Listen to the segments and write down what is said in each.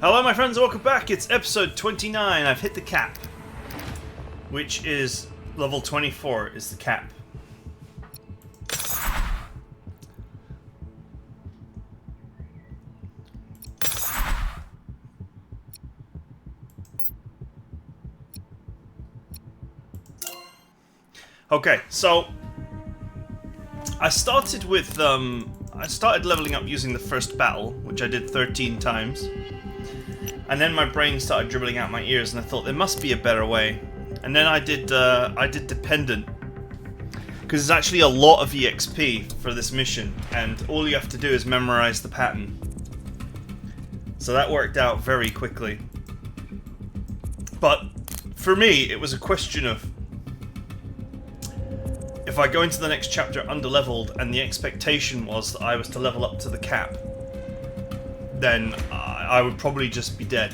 Hello my friends, welcome back. It's episode 29. I've hit the cap, which is level 24 is the cap. Okay, so I started with I started leveling up using the first battle, which I did 13 times. And then my brain started dribbling out my ears, and I thought there must be a better way. And then I did dependent, because there's actually a lot of EXP for this mission, and all you have to do is memorize the pattern. So that worked out very quickly. But for me, it was a question of, if I go into the next chapter underleveled, and the expectation was that I was to level up to the cap, then I would probably just be dead.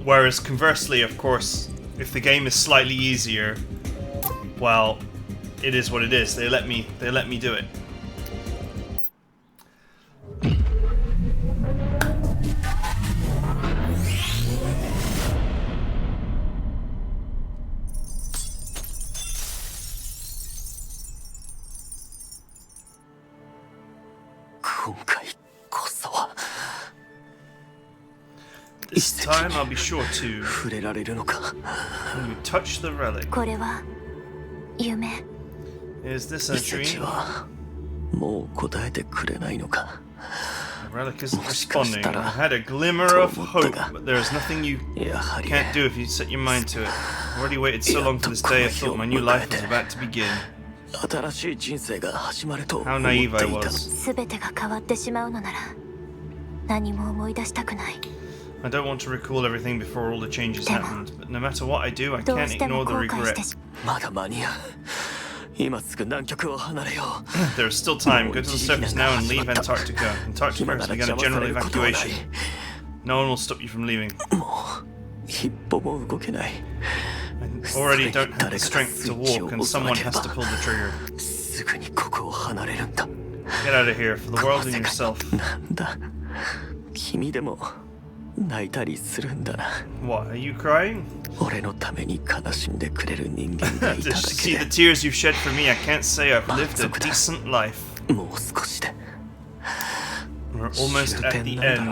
Whereas conversely, of course, if the game is slightly easier, well, it is what it is. They let me do it. This time I'll be sure to touch the relic. Is this a dream? The relic isn't responding. I had a glimmer of hope, but there is nothing you can't do if you set your mind to it. I've already waited so long for this day, I thought my new life was about to begin. How naive I was. I don't want to recall everything before all the changes happened, but no matter what I do, I can't ignore the regret. There is still time. Go to the surface now and leave Antarctica. Antarctica has begun a general evacuation. No one will stop you from leaving. I already don't have the strength to walk, and someone has to pull the trigger. Get out of here, for the world and yourself. What, are you crying? To see the tears you've shed for me, I can't say I've lived a decent life. We're almost at the end.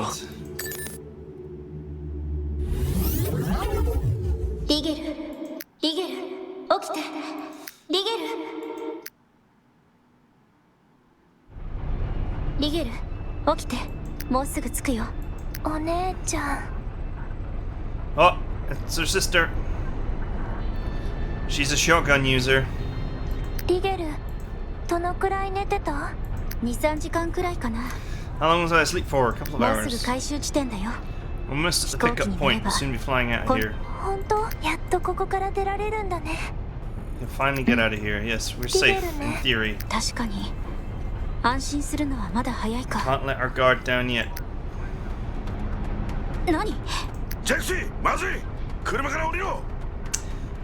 Oh, it's her sister. She's a shotgun user. How long was I asleep for? A couple of hours. Almost at the pickup point. We'll soon be flying out of here. You'll finally get out of here. Yes, we're safe, in theory. Can't let our guard down yet.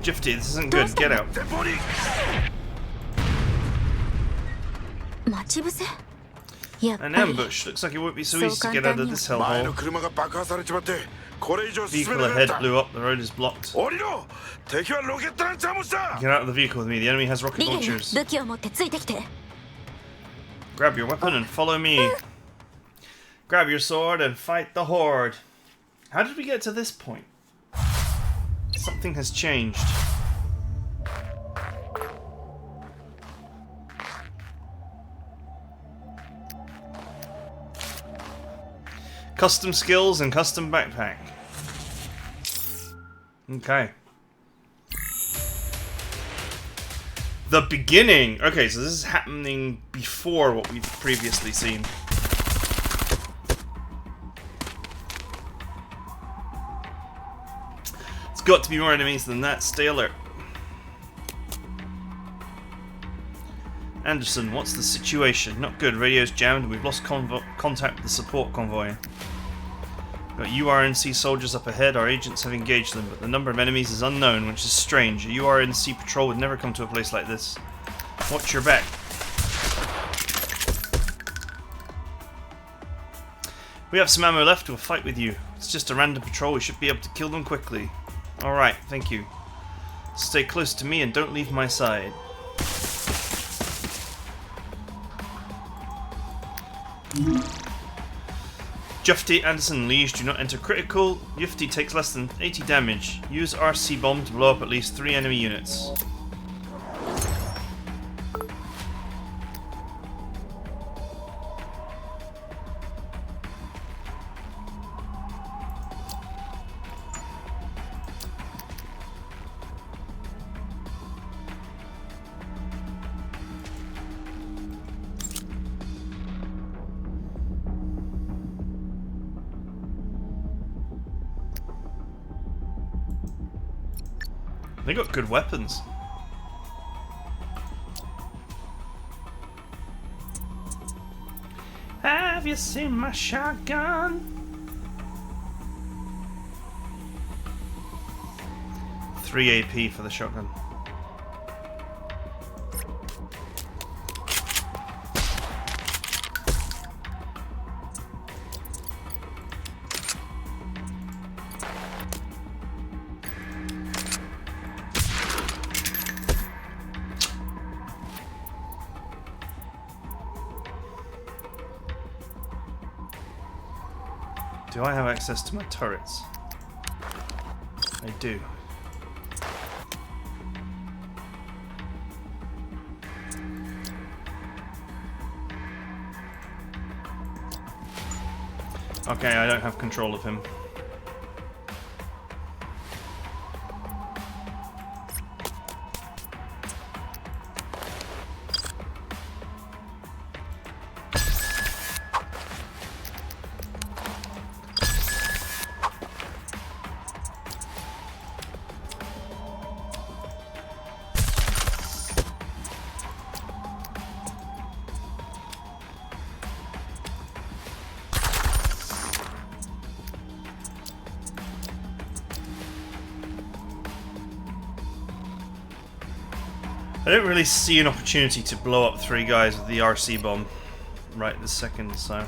Jifty, this isn't good. Get out. An ambush. Looks like it won't be so easy to get out of this hellhole. Vehicle ahead blew up. The road is blocked. Get out of the vehicle with me. The enemy has rocket launchers. Grab your weapon and follow me. Grab your sword and fight the horde. How did we get to this point? Something has changed. Custom skills and custom backpack. Okay. The beginning! Okay, so this is happening before what we've previously seen. It's got to be more enemies than that. Stay alert. Anderson, what's the situation? Not good. Radio's jammed. We've lost contact with the support convoy. Got URNC soldiers up ahead. Our agents have engaged them, but the number of enemies is unknown, which is strange. A URNC patrol would never come to a place like this. Watch your back. We have some ammo left, we'll fight with you. It's just a random patrol, we should be able to kill them quickly. Alright, thank you. Stay close to me and don't leave my side. Jufti, Anderson, Liege do not enter critical. Jufti takes less than 80 damage. Use RC bomb to blow up at least 3 enemy units. They got good weapons. Have you seen my shotgun? Three AP for the shotgun. Do I have access to my turrets? I do. Okay, I don't have control of him. I don't really see an opportunity to blow up 3 guys with the RC bomb right this second, so...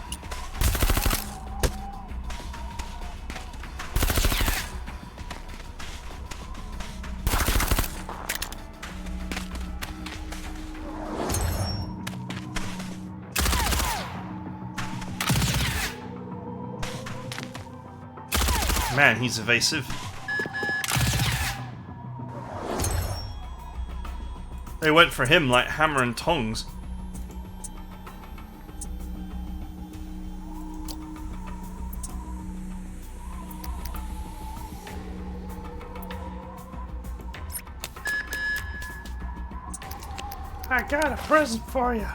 Man, he's evasive. They went for him like hammer and tongs. I got a present for you.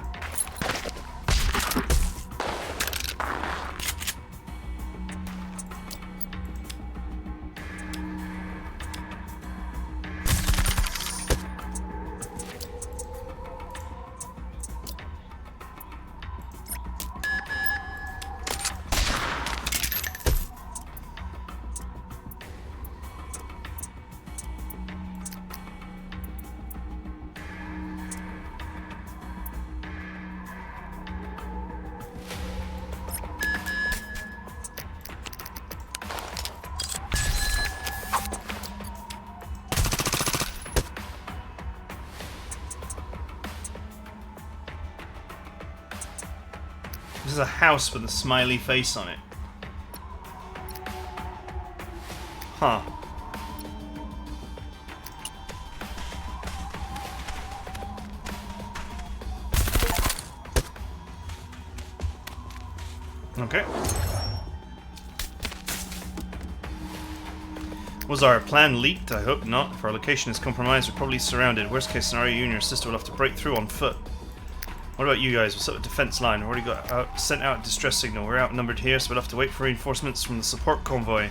This is a house with a smiley face on it. Huh. Okay. Was our plan leaked? I hope not. If our location is compromised, we're probably surrounded. Worst case scenario, you and your sister will have to break through on foot. What about you guys? What's up with defense line? We've already got sent out a distress signal. We're outnumbered here, so we'll have to wait for reinforcements from the support convoy.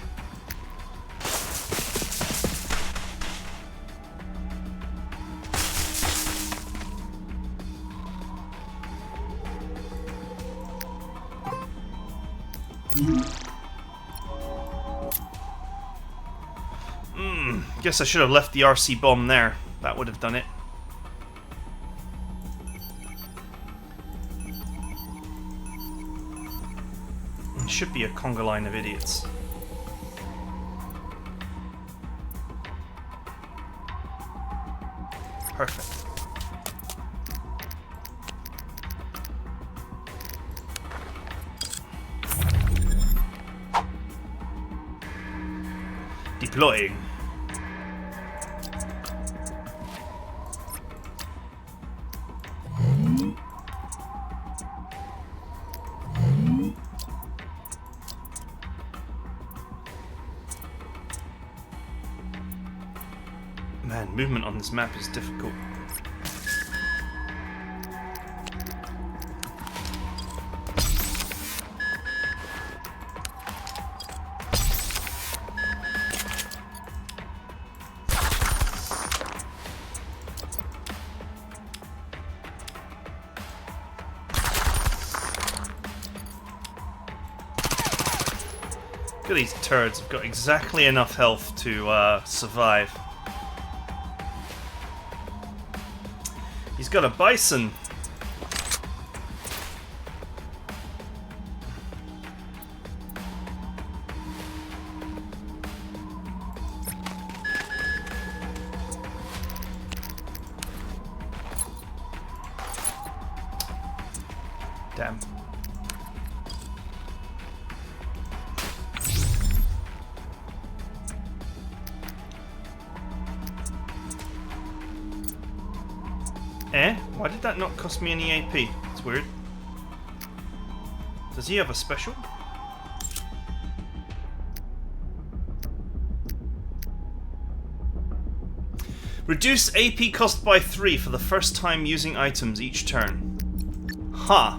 Guess I should have left the RC bomb there. That would have done it. should be a conga line of idiots. Perfect. Deploying. Man, movement on this map is difficult. Look at these turds, have got exactly enough health to survive. He's got a bison. Damn. Eh? Why did that not cost me any AP? It's weird. Does he have a special? Reduce AP cost by 3 for the first time using items each turn. Huh.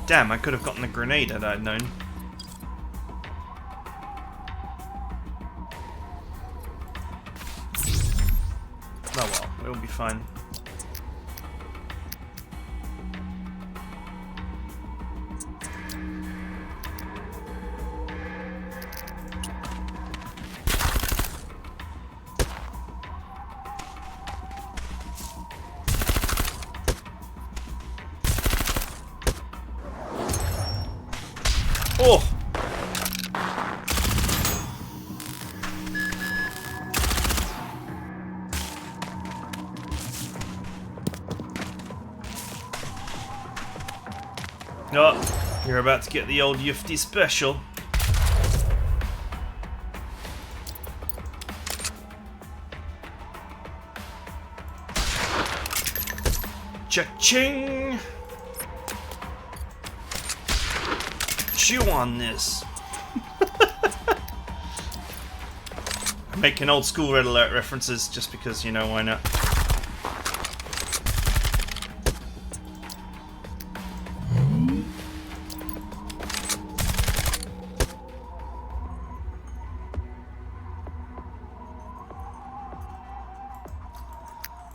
Damn, I could have gotten a grenade had I known. Oh well, it'll be fine. Oh! Oh, you're about to get the old Yufty special. Cha-ching! Chew on this. I'm making old school Red Alert references just because, you know, why not?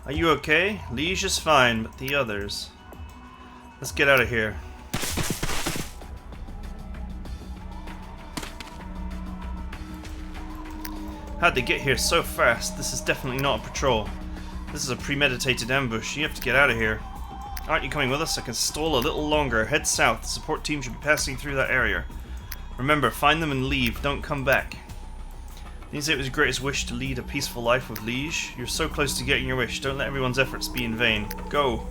Are you okay? Liege is fine, but the others... Let's get out of here. How'd they get here so fast? This is definitely not a patrol. This is a premeditated ambush. You have to get out of here. Aren't you coming with us? I can stall a little longer. Head south. The support team should be passing through that area. Remember, find them and leave. Don't come back. Didn't you say it was your greatest wish to lead a peaceful life with Liege? You're so close to getting your wish. Don't let everyone's efforts be in vain. Go.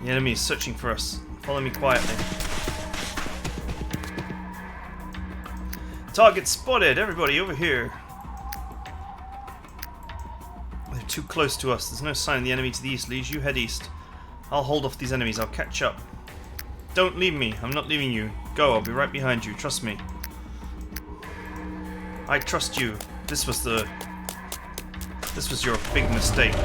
The enemy is searching for us. Follow me quietly. Target spotted! Everybody over here! They're too close to us. There's no sign of the enemy to the east. Liege, you head east. I'll hold off these enemies. I'll catch up. Don't leave me. I'm not leaving you. Go, I'll be right behind you. Trust me. I trust you. This was your big mistake.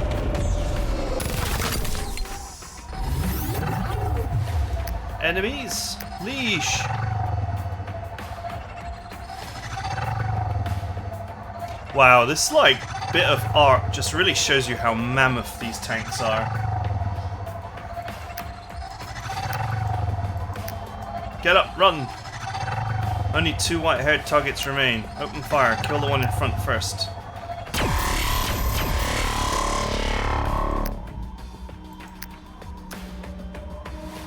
Enemies! Liege! Wow, this like bit of art just really shows you how mammoth these tanks are. Get up, run! Only 2 white-haired targets remain. Open fire, kill the one in front first.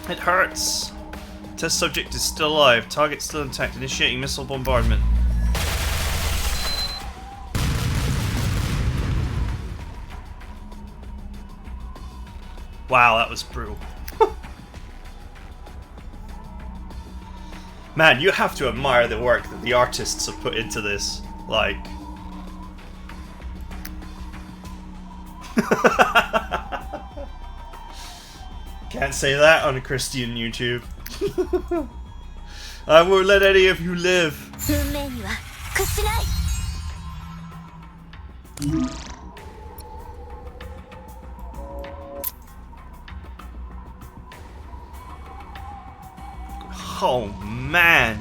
It hurts! Test subject is still alive. Target still intact. Initiating missile bombardment. Wow, that was brutal. Man, you have to admire the work that the artists have put into this. Like... Can't say that on a Christian YouTube. I won't let any of you live. Oh man.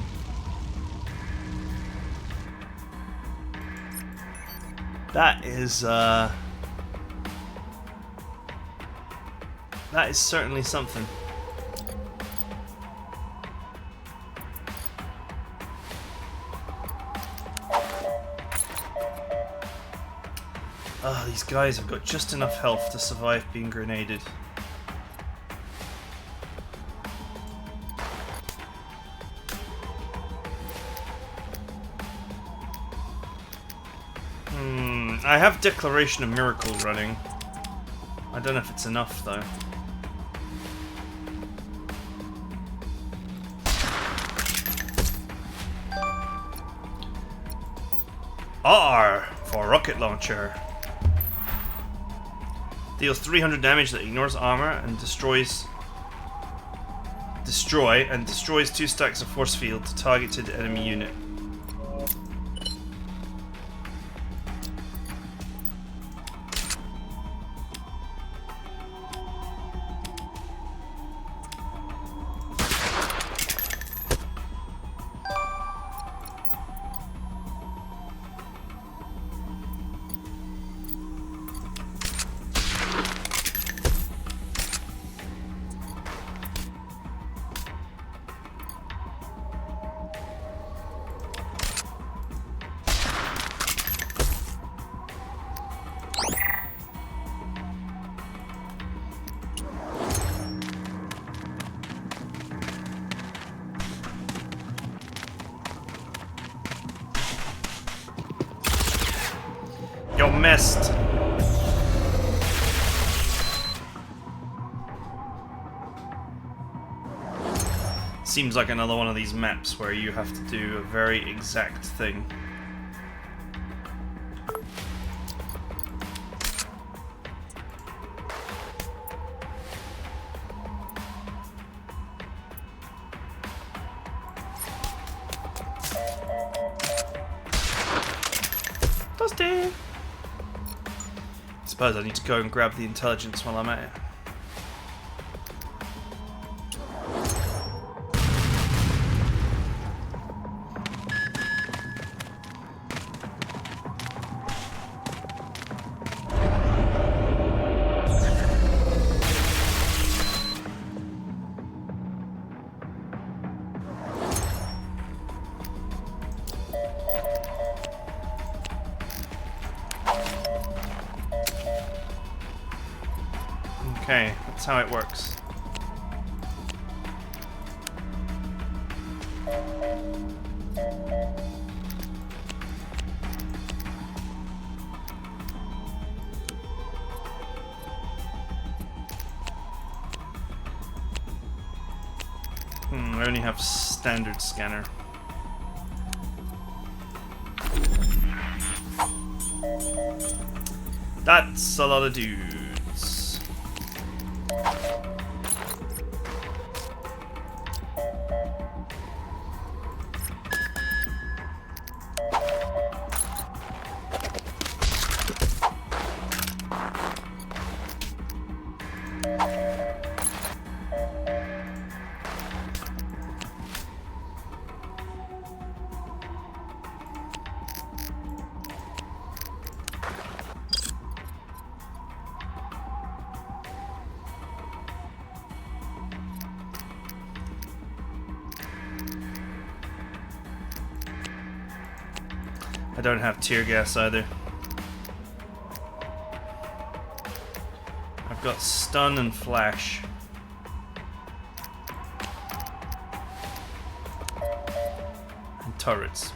That is certainly something. Oh, these guys have got just enough health to survive being grenaded. I have Declaration of Miracle running. I don't know if it's enough though. R for rocket launcher. Deals 300 damage that ignores armor and destroys 2 stacks of force field to targeted enemy unit. You missed. Seems like another one of these maps where you have to do a very exact thing. Toasty! I suppose I need to go and grab the intelligence while I'm at it. Okay, that's how it works. I only have standard scanner. That's a lot of dudes. I don't have tear gas either. I've got stun and flash. And turrets.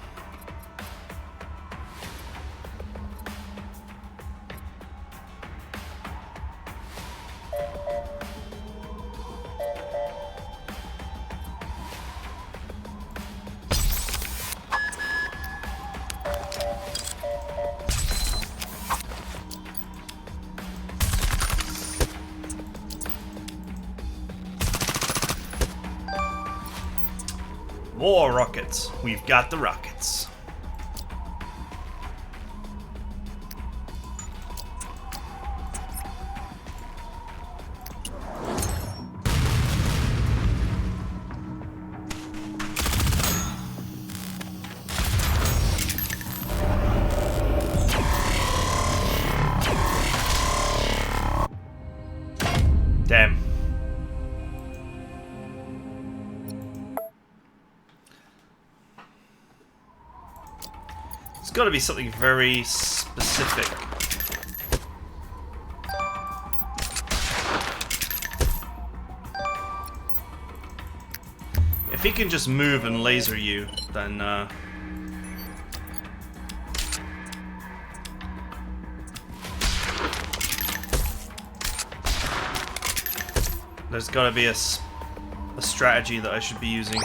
More rockets. We've got the rockets. Damn. It's got to be something very specific. If he can just move and laser you, then there's got to be a strategy that I should be using.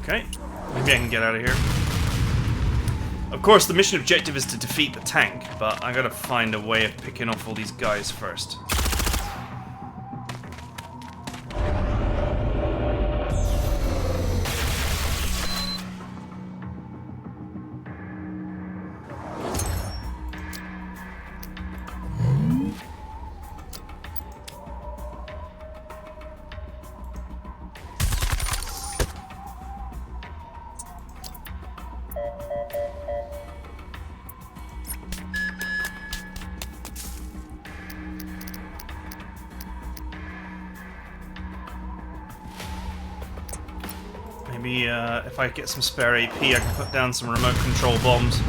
Okay, maybe I can get out of here. Of course, the mission objective is to defeat the tank, but I gotta find a way of picking off all these guys first. Maybe if I get some spare AP, I can put down some remote control bombs.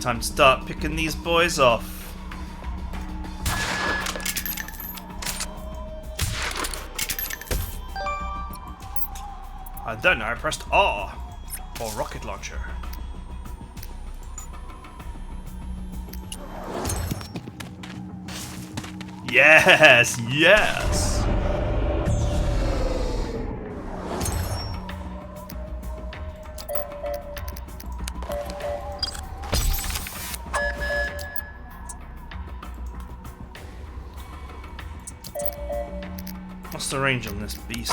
Time to start picking these boys off. And then I pressed R for rocket launcher. Yes, yes. What's the range on this beast?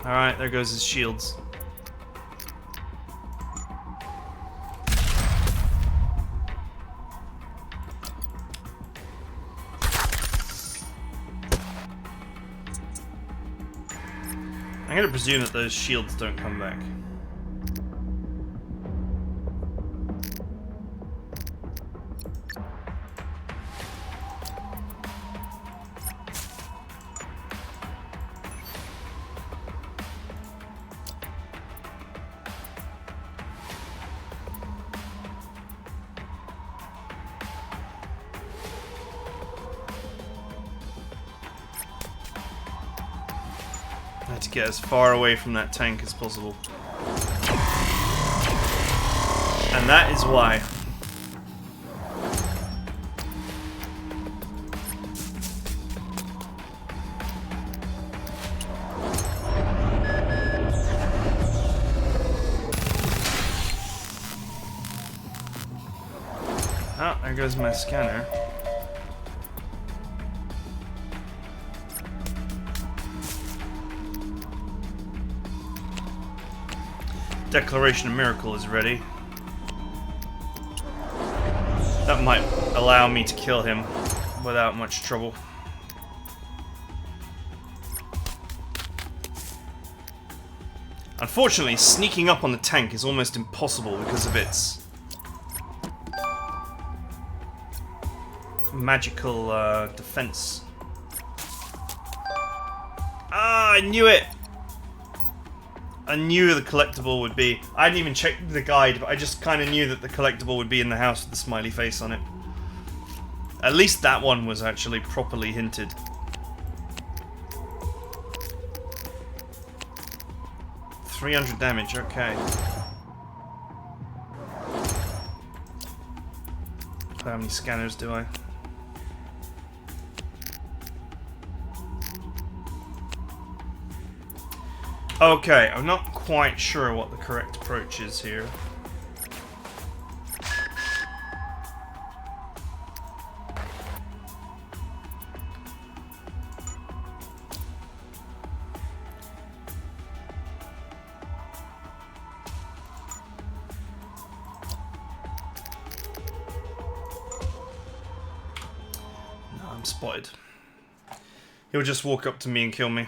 Alright, there goes his shields. I'm gonna presume that those shields don't come back. I had to get as far away from that tank as possible. And that is why. Oh, there goes my scanner. Declaration of Miracle is ready. That might allow me to kill him without much trouble. Unfortunately, sneaking up on the tank is almost impossible because of its magical defense. Ah, I knew it! I knew the collectible would be... I hadn't even checked the guide, but I just kind of knew that the collectible would be in the house with the smiley face on it. At least that one was actually properly hinted. $300 damage, okay. How many scanners do I? Okay, I'm not quite sure what the correct approach is here. No, I'm spotted. He'll just walk up to me and kill me.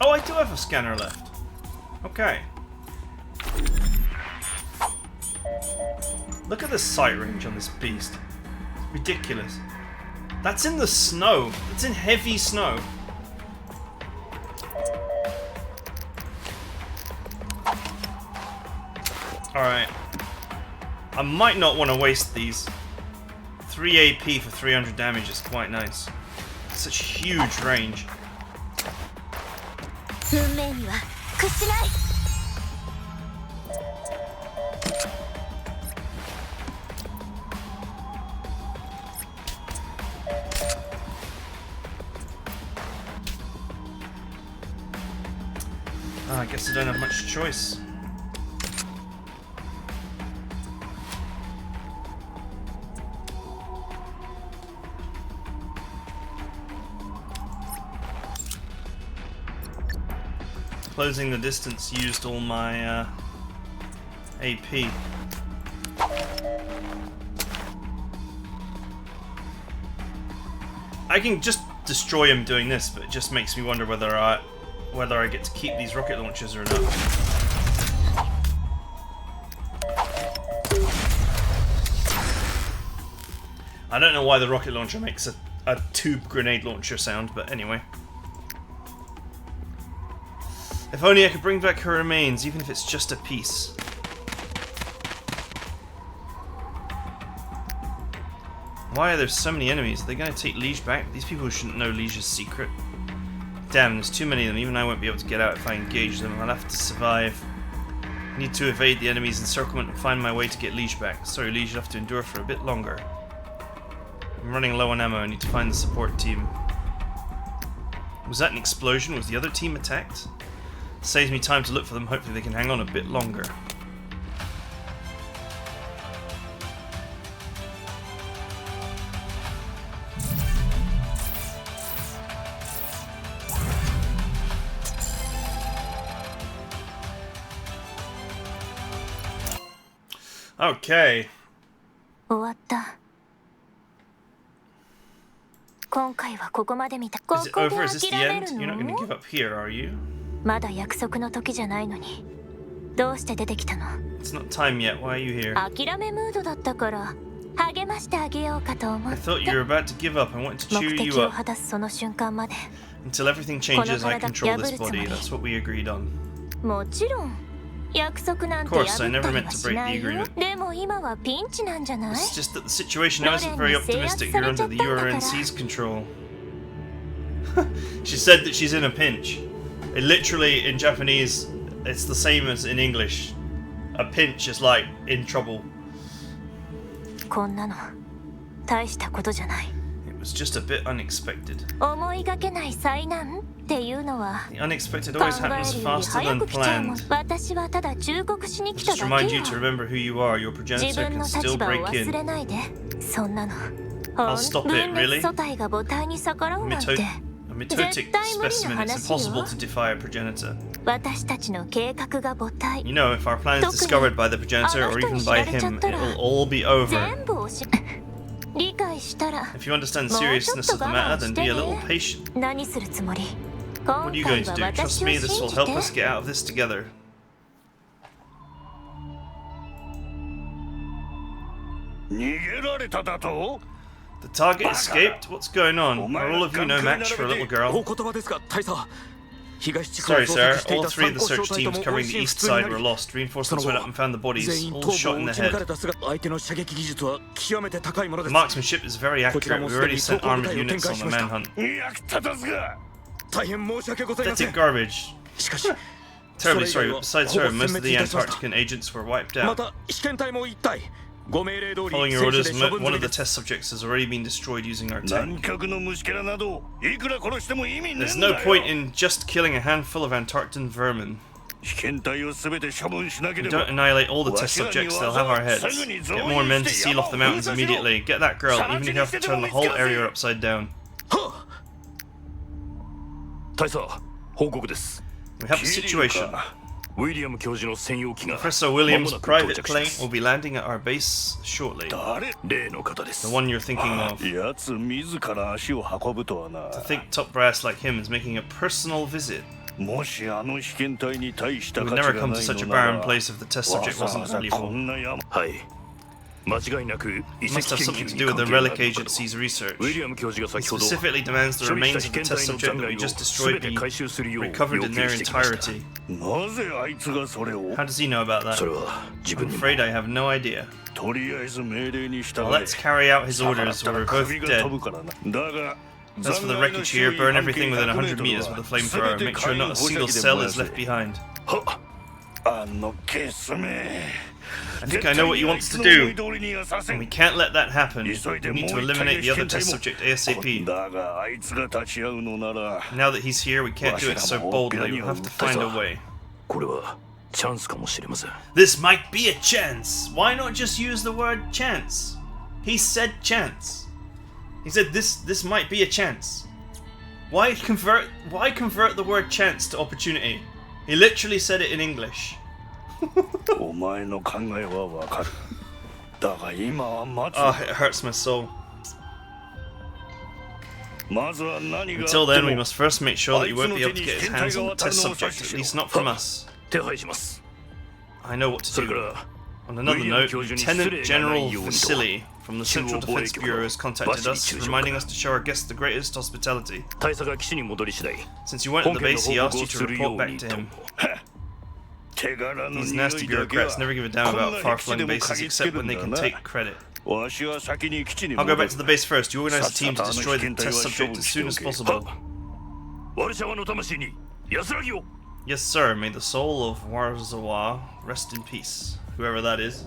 Oh, I do have a scanner left. Okay. Look at the sight range on this beast. It's ridiculous. That's in the snow. It's in heavy snow. Alright. I might not want to waste these. 3 AP for 300 damage is quite nice. Such huge range. I guess I don't have much choice. Closing the distance used all my AP. I can just destroy him doing this, but it just makes me wonder whether I get to keep these rocket launchers or not. I don't know why the rocket launcher makes a tube grenade launcher sound, but anyway. If only I could bring back her remains, even if it's just a piece. Why are there so many enemies? Are they going to take Liege back? These people shouldn't know Liege's secret. Damn, there's too many of them. Even I won't be able to get out if I engage them. I'll have to survive. I need to evade the enemy's encirclement and find my way to get Liege back. Sorry, Liege, you'll have to endure for a bit longer. I'm running low on ammo. I need to find the support team. Was that an explosion? Was the other team attacked? Saves me time to look for them. Hopefully they can hang on a bit longer. Okay. 終わった。今回はここまで見た。ここで諦めるの？ Is this the end? You're not going to give up here, are you? まだ約束の時じゃないのに。どうして出てきたの？ It's not time yet. Why are you here? 諦めムードだったから励ましてあげようかと思って。 I thought you were about to give up. I wanted to cheer 目 you 的を up 果たすその瞬間まで。 until everything changes. I control this body. That's what we agreed on. もちろん。約束なんて破ったりはしないよ。でも今はピンチなんじゃない？ It's just that the situation now isn't very optimistic. You're under the URNC's control. She said that she's in a pinch. It literally, in Japanese, it's the same as in English. A pinch is like in trouble. こんなの大したことじゃない。 It was just a bit unexpected. 思いがけない災難っていうのは The unexpected always happens faster than planned. 私はただ忠告しに来た Just だけ remind よ。 you to remember who you are. Your 自 progenitor 分 can の still 立場を break 忘 in. れないで。そんなの。 I'll stop it, 分裂 really? 素体が母体に逆らうなんて。 A mitotic specimen, it's impossible to defy a progenitor. 私たちの計画が母体。 You know, if our plan is discovered by the progenitor or even by him, it will all be over. 全部をし理解したら。 If you understand the seriousness of the matter, then be a little patient. 何するつもり？ What are you going to do? Trust me, this will help us get out of this together. The target escaped? What's going on? Are all of you no match for a little girl? Sorry, sir. All three of the search teams covering the east side were lost. Reinforcements went up and found the bodies, all shot in the head. The marksmanship is very accurate. We already sent armored units on the manhunt. Pathetic garbage. Terribly sorry, but besides her, most of the Antarctican agents were wiped out. Following your orders, one of the test subjects has already been destroyed using our tech. There's no point in just killing a handful of Antarctican vermin. If we don't annihilate all the test subjects, they'll have our heads. Get more men to seal off the mountains immediately. Get that girl, even if you have to turn the whole area upside down. We have a situation. Professor Williams' private plane will be landing at our base shortly. The one you're thinking of. To think top brass like him is making a personal visit. We would never come to such a barren place if the test subject wasn't valuable. It must have something to do with the Relic Agency's research. It specifically demands the remains of the test subject that we just destroyed be recovered in their entirety. How does he know about that? I'm afraid I have no idea. Well, let's carry out his orders, or we're both dead. As for the wreckage here, burn everything within 100 meters with a flamethrower. Make sure not a single cell is left behind. I think I know what he wants to do, and we can't let that happen. We need to eliminate the other test subject ASAP. Now that he's here, we can't do it so boldly. We'll have to find a way. This might be a chance. Why not just use the word chance? He said chance. He said this might be a chance. Why convert the word chance to opportunity? He literally said it in English. Oh, it hurts my soul. Until then, we must first make sure that he won't be able to get his hands on the test subject, at least not from us. I know what to do. On another note, Lieutenant General Vasily from the Central Defense Bureau has contacted us, reminding us to show our guests the greatest hospitality. Since you weren't at the base, he asked you to report back to him. These nasty bureaucrats never give a damn about far-flung bases except when they can take credit. I'll go back to the base first. You organize a team to destroy the test subject as soon as possible. Yes, sir. May the soul of Warzawa rest in peace. Whoever that is.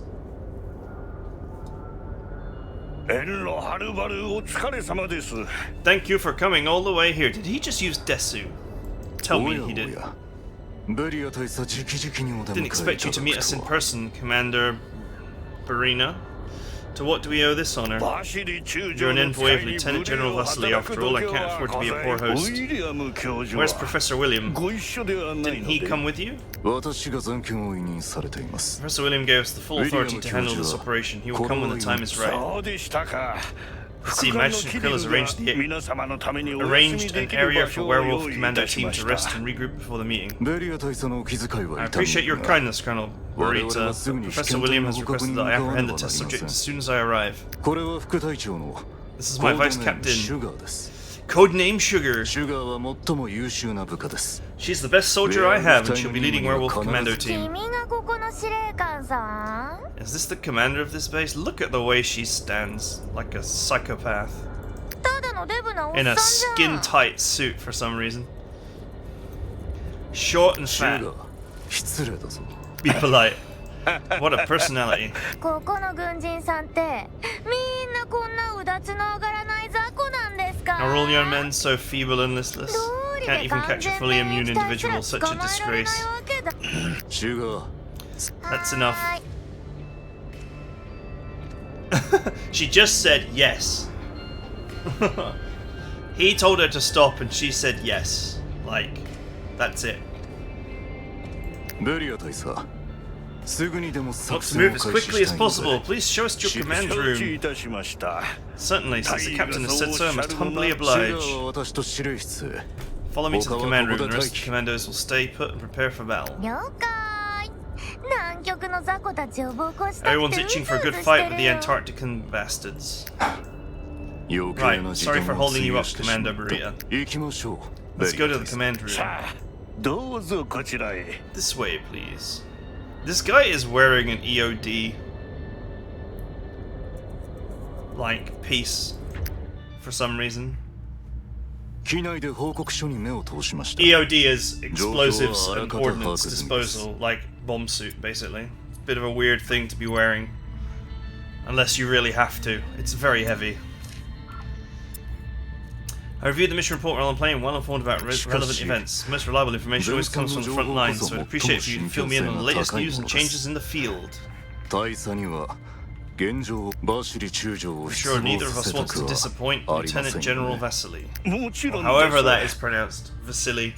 Thank you for coming all the way here. Did he just use Desu? Tell me he did. Didn't expect you to meet us in person, Commander Barina. To what do we owe this honor? You're an envoy of Lieutenant General Vasily. After all, I can't afford to be a poor host. Where's Professor William? Didn't he come with you? Professor William gave us the full authority to handle this operation. He will come when the time is right. I see, Magistrate Krill has arranged an area for Werewolf Commando team to rest and regroup before the meeting. I appreciate your kindness, Colonel Barita. Professor William has requested that I apprehend the test subject as soon as I arrive. This is my Vice Captain. Codename Sugar. She's the best soldier I have, and she'll be leading Werewolf Commando team. Is this the commander of this base? Look at the way she stands, like a psychopath. In a skin-tight suit for some reason. Short and fat. Be polite. What a personality. Are all your men so feeble and listless? Can't even catch a fully immune individual, such a disgrace. That's enough. She just said yes. He told her to stop and she said yes. Like, that's it. Want to move as quickly as possible. Please show us your command room. Certainly, since the captain has said so, I must humbly oblige. Follow me to the command room. The rest of the commandos will stay put and prepare for battle. Everyone's itching for a good fight with the Antarctican bastards. Right, sorry for holding you up, Commander Barita. Let's go to the command room. This way, please. This guy is wearing an EOD like piece for some reason. EOD is explosives and ordnance disposal, like bomb suit basically. Bit of a weird thing to be wearing. Unless you really have to. It's very heavy. I reviewed the mission report while I'm playing, well informed about relevant events. Most reliable information always comes from the front lines, so I'd appreciate if you could fill me in on the latest news and changes in the field. I'm sure neither of us wants to disappoint Lieutenant General Vasily. Or however that is pronounced. Vasily.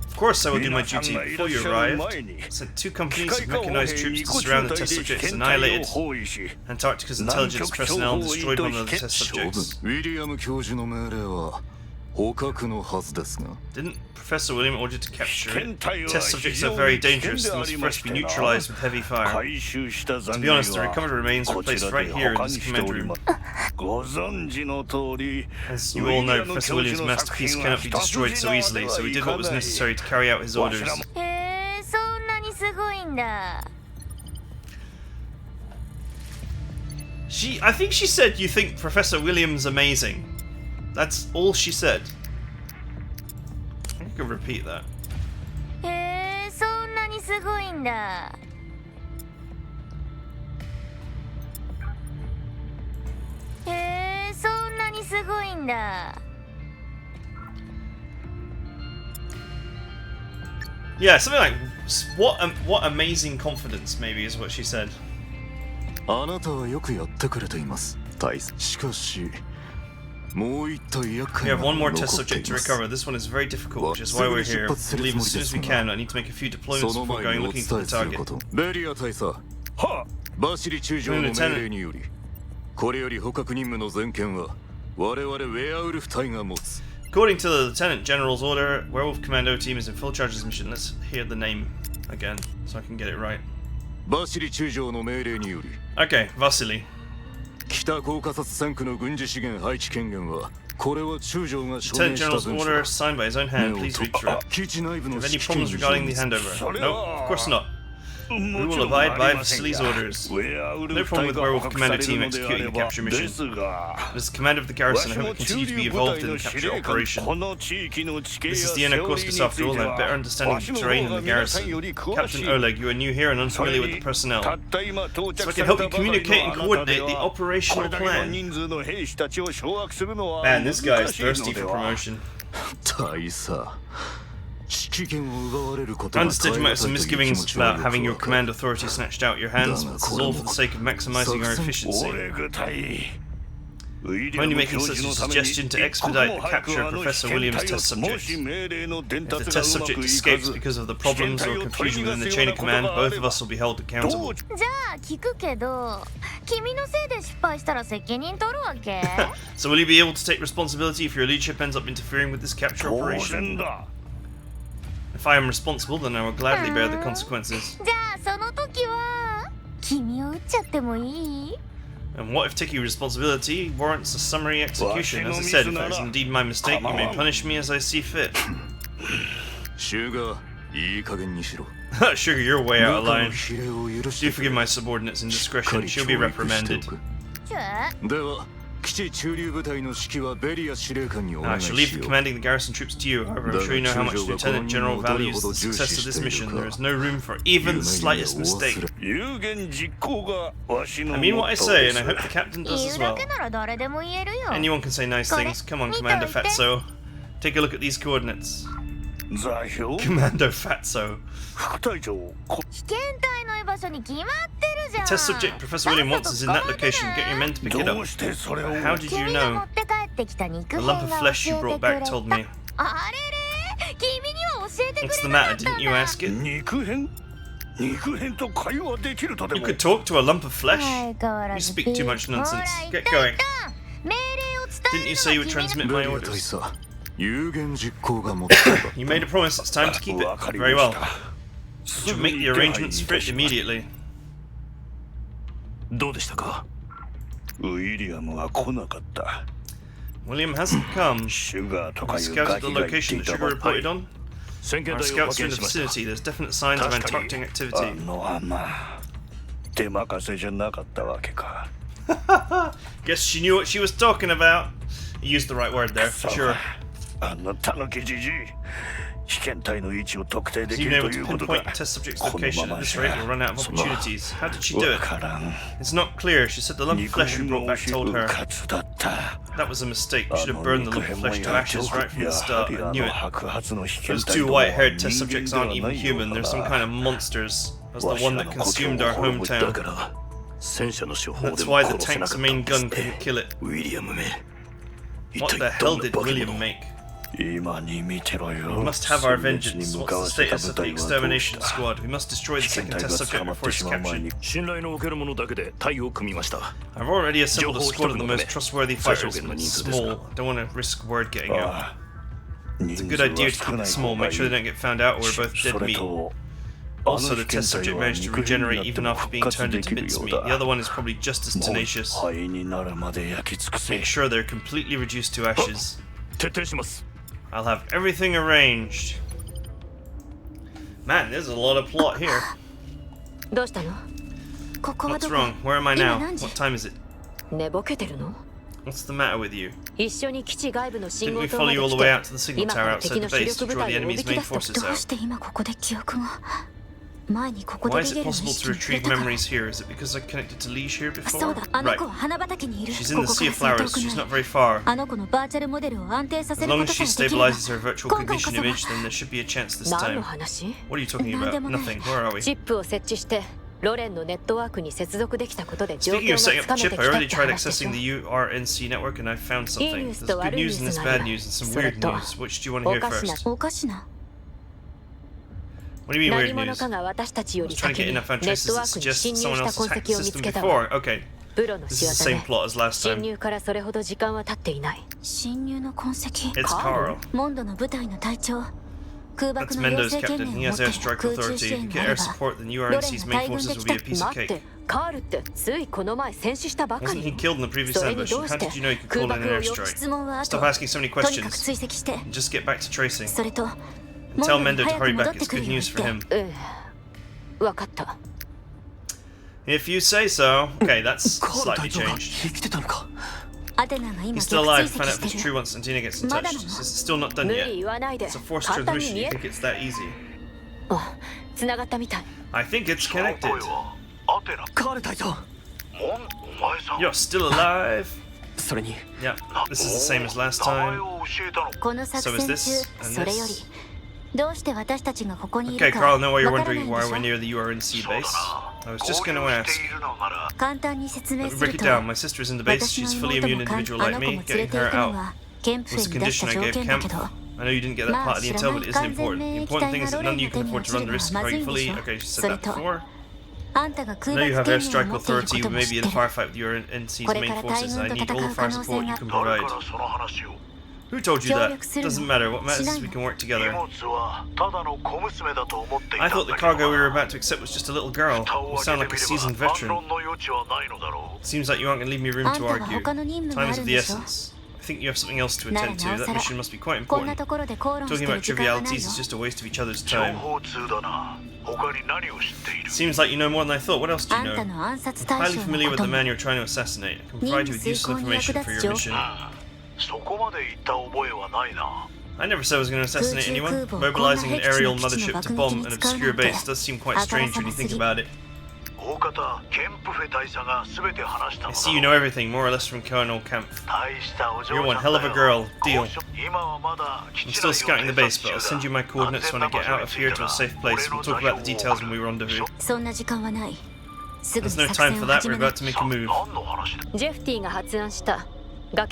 Of course I will do my duty. Before you arrived, I sent 2 companies of mechanized troops to surround the test subjects, annihilated Antarctica's intelligence personnel, and destroyed one of the test subjects. Didn't Professor William order to capture it? Test subjects are very dangerous. They must first be neutralized with heavy fire. To be honest, the recovered remains were placed right here in this command room. As you all know, Professor William's masterpiece cannot be destroyed so easily, so he did what was necessary to carry out his orders. I think she said you think Professor William's amazing. That's all she said. I could repeat that. Yeah, something like what amazing confidence maybe is what she said. We have one more test subject to recover. This one is very difficult, which is why we're here. We'll leave as soon as we can. I need to make a few deployments before going looking for the target. Lieutenant. According to the Lieutenant General's order, Werewolf Commando team is in full charge of this mission. Let's hear the name again, so I can get it right. Okay, Vasily. Lieutenant General's order, signed by his own hand, please read through it. Do you have any problems regarding the handover? No, of course not. We will abide by Vasily's orders. No problem with Werewolf Commando team executing the capture mission. As commander of the garrison, I hope we continue to be involved in the capture operation. This is the inner Korpus after all, and I have better understanding of the terrain in the garrison. Captain Oleg, you are new here and unfamiliar with the personnel. So I can help you communicate and coordinate the operational plan. Man, this guy is thirsty for promotion. I understood you might have some misgivings about having your command authority snatched out of your hands, but this is all for the sake of maximizing our efficiency. I'm only making such a suggestion to expedite the capture of Professor Williams' test subject. If the test subject escapes because of the problems or confusion within the chain of command, both of us will be held accountable. So will you be able to take responsibility if your leadership ends up interfering with this capture operation? If I am responsible, then I will gladly bear the consequences. And what if taking responsibility warrants a summary execution? As I said, if that is indeed my mistake, you may punish me as I see fit. Sugar, you're way out of line. Do forgive my subordinate's indiscretion. She'll be reprimanded. I shall leave commanding the garrison troops to you. However, I'm sure you know how much the Lieutenant General values the success of this mission. There is no room for even the slightest mistake. I mean what I say, and I hope the captain does as well. Anyone can say nice things. Come on, Commander Fatso. Take a look at these coordinates. Commando Fatso. The test subject Professor William wants is in that location. Get your men to pick it up. How did you know? The lump of flesh you brought back told me. What's the matter? Didn't you ask it? You could talk to a lump of flesh? You speak too much nonsense. Get going. Didn't you say you would transmit my orders? You made a promise. It's time to keep it. Very well. You should make the arrangements for it immediately. William hasn't come. Have you scouted the location that Sugar reported on? Our scouts are in the vicinity. There's definite signs of Antarctic activity. Guess she knew what she was talking about. You used the right word there, for sure. She's even able to pinpoint the test subject's location. At this rate, we'll run out of opportunities. How did she do it? It's not clear. She said the lump of flesh we brought back told her. That was a mistake. We should have burned the lump of flesh to ashes right from the start. I knew it. Those two white-haired test subjects aren't even human. They're some kind of monsters. As the one that consumed our hometown. That's why the tank's main gun couldn't kill it. What the hell did William make? We must have our vengeance. What's the status of the extermination squad? We must destroy the second test subject before it's captured. I've already assembled a squad of the most trustworthy fighters, but it's small. I don't want to risk word getting out. It's a good idea to keep it small, make sure they don't get found out or we're both dead meat. Also, the test subject managed to regenerate even after being turned into mincemeat. The other one is probably just as tenacious. Make sure they're completely reduced to ashes. I'll have everything arranged. Man, there's a lot of plot here. What's wrong? Where am I now? What time is it? What's the matter with you? Didn't we follow you all the way out to the signal tower outside the base to draw the enemy's main forces out? Why is it possible to retrieve memories here? Is it because I connected to Liege here before? Right. She's in the Sea of Flowers. She's not very far. As long as she stabilizes her virtual cognition image, then there should be a chance this time. What are you talking about? Nothing. Where are we? Speaking of setting up the chip, I already tried accessing the URNC network and I found something. There's good news and there's bad news and some weird news. Which do you want to hear first? What do you mean weird news? I was trying to get enough traces that suggest that someone else has hacked the system before. Okay. This is the same plot as last time. It's Carl. That's Mendo's captain. He has airstrike authority. If you get air support, then URNC's main forces will be a piece of cake. Wasn't he killed in the previous ambush? How did you know he could call in an airstrike? Stop asking so many questions. And just get back to tracing. And tell Mendo to hurry back, it's good news for him. If you say so. Okay, that's slightly changed. He's still alive. Find out if it's true once Santina gets in touch. It's still not done yet. It's a forced transmission. You think it's that easy? I think it's connected. You're still alive. Yeah, this is the same as last time. So is this, and this. Okay, Carl, I know why you're wondering why we're near the URNC base. I was just going to ask. Let me break it down. My sister is in the base. She's a fully immune individual like me. Getting her out was the condition I gave Kemp. I know you didn't get that part of the intel, but it isn't important. The important thing is that none of you can afford to run the risk. Are you fully... Okay, she said that before. I know you have airstrike authority, but maybe in a firefight with your NC's main forces. I need all the fire support you can provide. Who told you that? Doesn't matter. What matters is we can work together. I thought the cargo we were about to accept was just a little girl. You sound like a seasoned veteran. Seems like you aren't going to leave me room to argue. Time is of the essence. I think you have something else to attend to. That mission must be quite important. Talking about trivialities is just a waste of each other's time. Seems like you know more than I thought. What else do you know? I'm highly familiar with the man you're trying to assassinate. I can provide you with useful information for your mission. I never said I was going to assassinate anyone. Mobilizing an aerial mothership to bomb an obscure base does seem quite strange when you think about it. I see you know everything, more or less, from Colonel Kemp. You're one hell of a girl. Deal. I'm still scouting the base, but I'll send you my coordinates when I get out of here to a safe place. We'll talk about the details when we rendezvous. There's no time for that, we're about to make a move. Okay. Said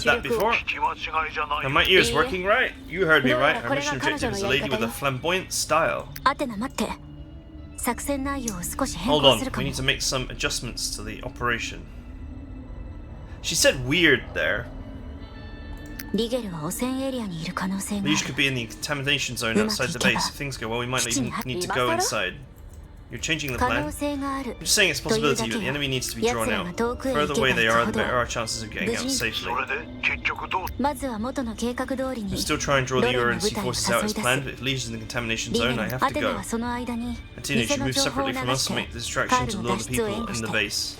that before. Now my ear's working right? You heard me right. Our mission objective is a lady with a flamboyant style. Hold on, we need to make some adjustments to the operation. She said weird there. Liege could be in the contamination zone outside the base. If things go well, we might not even need to go inside. You're changing the plan? I'm just saying it's a possibility, but the enemy needs to be drawn out. The further away they are, the better our chances of getting out safely. We'll still try and draw the URNC forces out as planned, but if Liege is in the contamination zone, I have to go. Athena should move separately from us and make the distraction to lure the people in the base.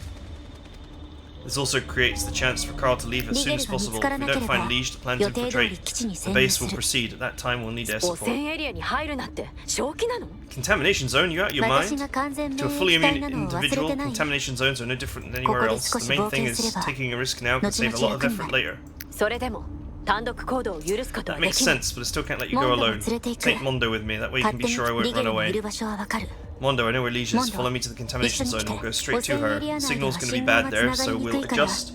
This also creates the chance for Carl to leave as soon as possible. If we don't find Liege to plan to infiltrate, the base will proceed. At that time, we'll need air support. Contamination zone? You out of your mind? To a fully immune individual, contamination zones are no different than anywhere else. The main thing is taking a risk now can save a lot of effort later. That makes sense, but I still can't let you go alone. Take Mondo with me, that way you can be sure I won't run away. Mondo, I know where Liege is. Follow me to the contamination zone and we'll go straight to her. The signal's going to be bad there, so we'll adjust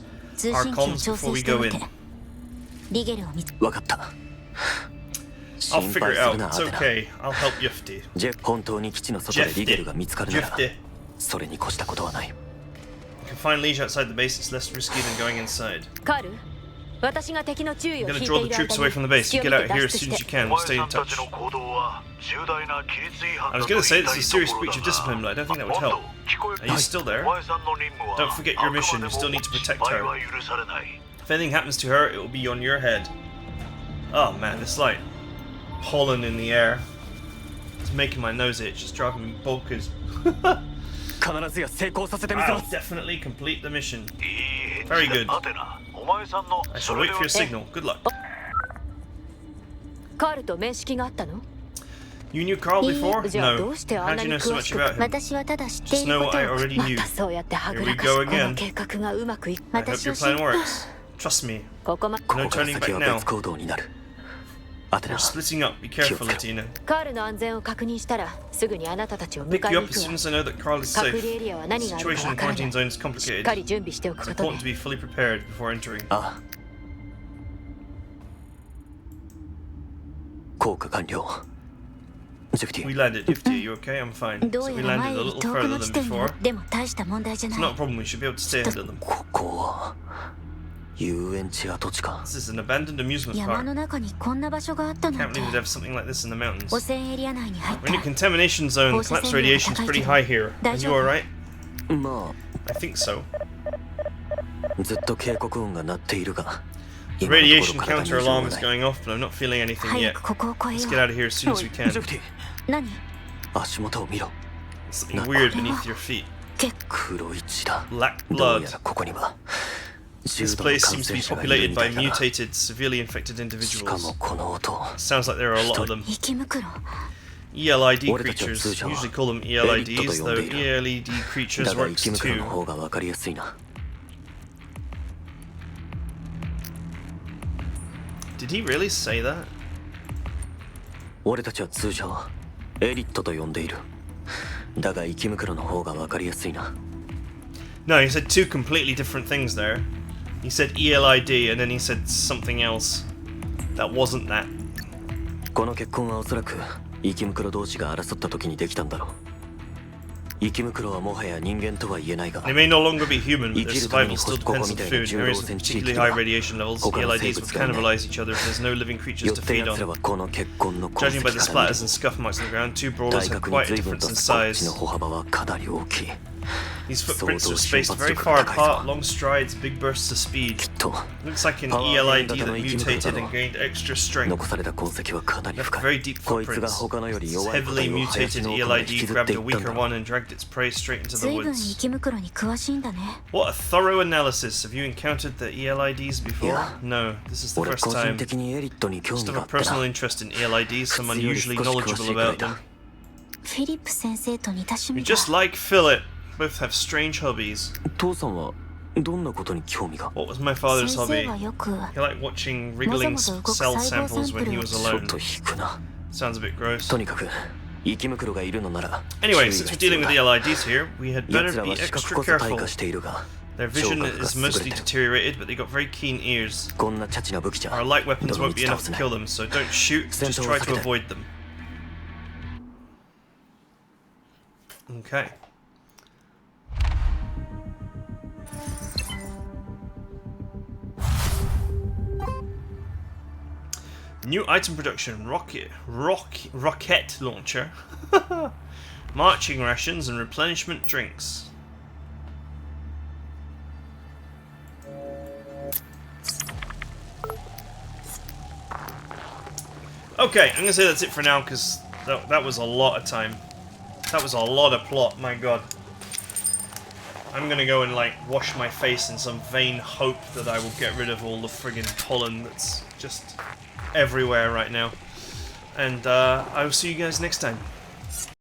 our comms before we go in. I'll figure it out. It's okay. I'll help Yufti. You can find Liege outside the base. It's less risky than going inside. I'm going to draw the troops away from the base. You get out of here as soon as you can. We'll stay in touch. I was going to say this is a serious breach of discipline, but I don't think that would help. Are you still there? Don't forget your mission. You still need to protect her. If anything happens to her, it will be on your head. Oh man, it's like pollen in the air. It's making my nose itch. It's driving me bonkers. I'll definitely complete the mission. Very good. I shall wait for your signal. Good luck. You knew Carl before? No. How do you know so much about him? Just know what I already knew. Here we go again. I hope your plan works. Trust me. No turning back now. We're splitting up. Be careful, Athena. I'll pick you up as soon as I know that Carl is safe. The situation in the quarantine zone is complicated. It's important to be fully prepared before entering. We landed, Yufti. Are you okay? I'm fine. So we landed a little further than before. It's not a problem. We should be able to stay ahead of them. This is an abandoned amusement park. Can't believe we'd have something like this in the mountains. We're in a contamination zone. The collapse radiation's pretty high here. Are you alright? I think so. The radiation counter alarm is going off, but I'm not feeling anything yet. Let's get out of here as soon as we can. Something weird beneath your feet. Black blood. This place seems to be populated by mutated, severely infected individuals. Sounds like there are a lot of them. ELID creatures. Usually call them ELIDs, though ELED creatures works too. Did he really say that? 俺たちは通称エリットと呼んでいる。だが生き袋の方が分かりやすいな。No, he said two completely different things there. He said ELID and then he said something else. That wasn't that. この結婚はおそらく生き袋同士が争った時にできたんだろう。生き袋はもはや人間とは言えないが、 They may no longer be human, but their survival still depends on food. In areas with particularly high radiation levels, ELIDs would cannibalize each other if there's no living creatures to feed on. Judging by the splatters and scuff marks on the ground, two brawlers have quite a difference in size. These footprints are spaced very far apart, long strides, big bursts of speed. Looks like an ELID that mutated and gained extra strength. Left very deep footprints. This heavily mutated ELID grabbed a weaker one and dragged its prey straight into the woods. What a thorough analysis. Have you encountered the ELIDs before? No, this is the first time. Just have a personal interest in ELIDs, so I'm unusually knowledgeable about them. You're just like Philip. Both have strange hobbies. What was my father's hobby? He liked watching wriggling cell samples when he was alone. Sounds a bit gross. Anyway, since we're dealing with the ELIDs here, we had better be extra careful. Their vision is mostly deteriorated, but they got very keen ears. Our light weapons won't be enough to kill them, so don't shoot, just try to avoid them. Okay. New item production, rocket launcher, marching rations and replenishment drinks. Okay, I'm gonna say that's it for now because that was a lot of time. That was a lot of plot, my god. I'm gonna go and like wash my face in some vain hope that I will get rid of all the friggin' pollen that's just everywhere right now. And I will see you guys next time.